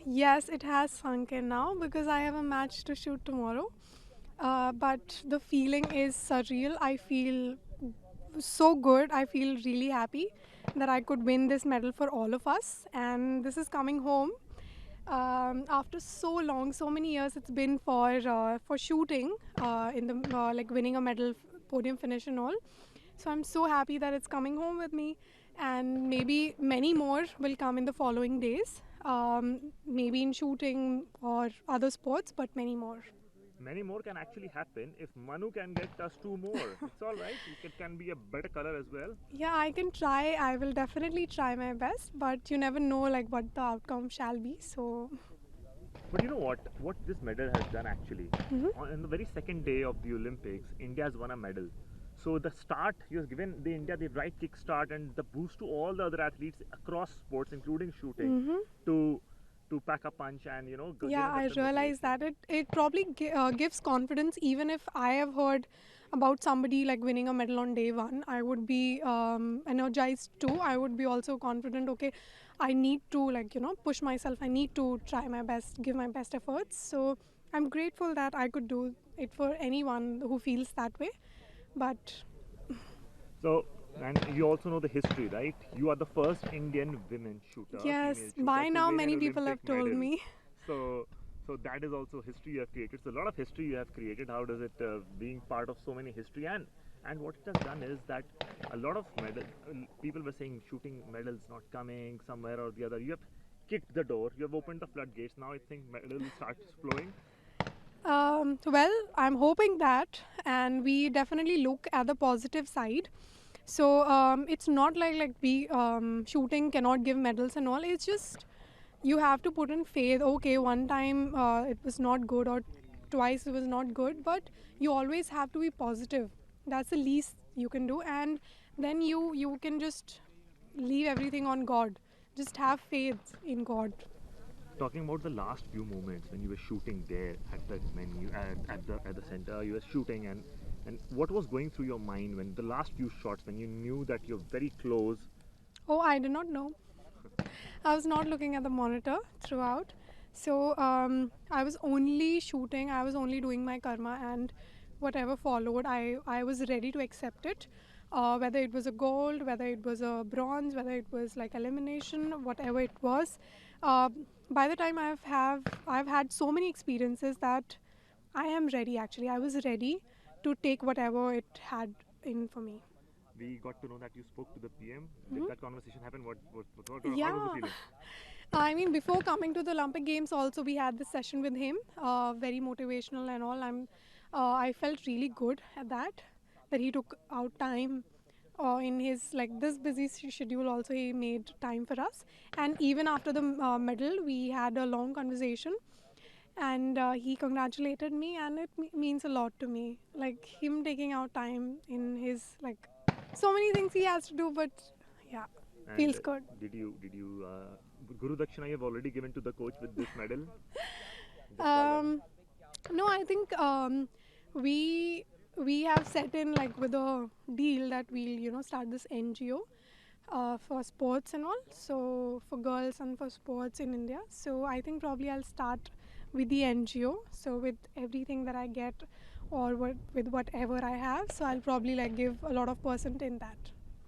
Yes, it has sunk in now because I have a match to shoot tomorrow. But the feeling is surreal. I feel so good. I feel really happy that I could win this medal for all of us. And this is coming home after so long, so many years. It's been for shooting in the like winning a medal, podium finish, and all. So I'm so happy that it's coming home with me, and maybe many more will come in the following days. Maybe in shooting or other sports, but many more. Many more can actually happen if Manu can get us two more. It's all right. It can be a better color as well. Yeah, I can try. I will definitely try my best, but you never know like what the outcome shall be. So, But you know what? What this medal has done actually, on the very second day of the Olympics, India has won a medal. So the start you have given the India the right kick start and the boost to all the other athletes across sports, including shooting, to pack a punch and yeah, I that's the realize motivation. that it probably gives confidence. Even if I have heard about somebody like winning a medal on day one, I would be energized too. I would be also confident. Okay, I need to push myself. I need to try my best, give my best efforts. So I'm grateful that I could do it for anyone who feels that way. But So, and you also know the history, right? You are the first Indian women shooter, female yes, shooter, by to now win an many people Olympic have told medal. me. So, so that is also history you have created. So, a lot of history you have created. How does it being part of so many history and what it has done is that a lot of people were saying shooting medals not coming somewhere or the other. You have kicked the door. You have opened the floodgates. Now I think medals start flowing. Well, I'm hoping that, and we definitely look at the positive side. So it's not like we shooting cannot give medals and all. It's just you have to put in faith. Okay, one time it was not good, or twice it was not good, but you always have to be positive. That's the least you can do, and then you can just leave everything on God. Just have faith in God. Talking about the last few moments when you were shooting there at the menu at the center, you were shooting and what was going through your mind when the last few shots when you knew that you're very close. Oh, I did not know. I was not looking at the monitor throughout. So I was only shooting, I was only doing my karma, and whatever followed, I was ready to accept it. Whether it was a gold, whether it was a bronze, whether it was like elimination, whatever it was. Uh, by the time I've had so many experiences that I am ready actually. I was ready to take whatever it had in for me. We got to know that you spoke to the PM. Did that conversation happen? How was the Yeah. feeling? I mean, before coming to the Olympic Games, also we had this session with him, very motivational and all. I felt really good at that, that he took out time in his like this busy schedule. Also, he made time for us, and even after the medal, we had a long conversation, and he congratulated me, and it means a lot to me. Like him taking out time in his like so many things he has to do, but yeah, And feels good. did you Guru Dakshina you have already given to the coach with this medal? Just for that. Um, no, I think we we have set in like with a deal that we'll start this NGO for sports and all. So for girls and for sports in India. So I think probably I'll start with the NGO. So with everything that I get, or with whatever I have, so I'll probably like give a lot of percent in that.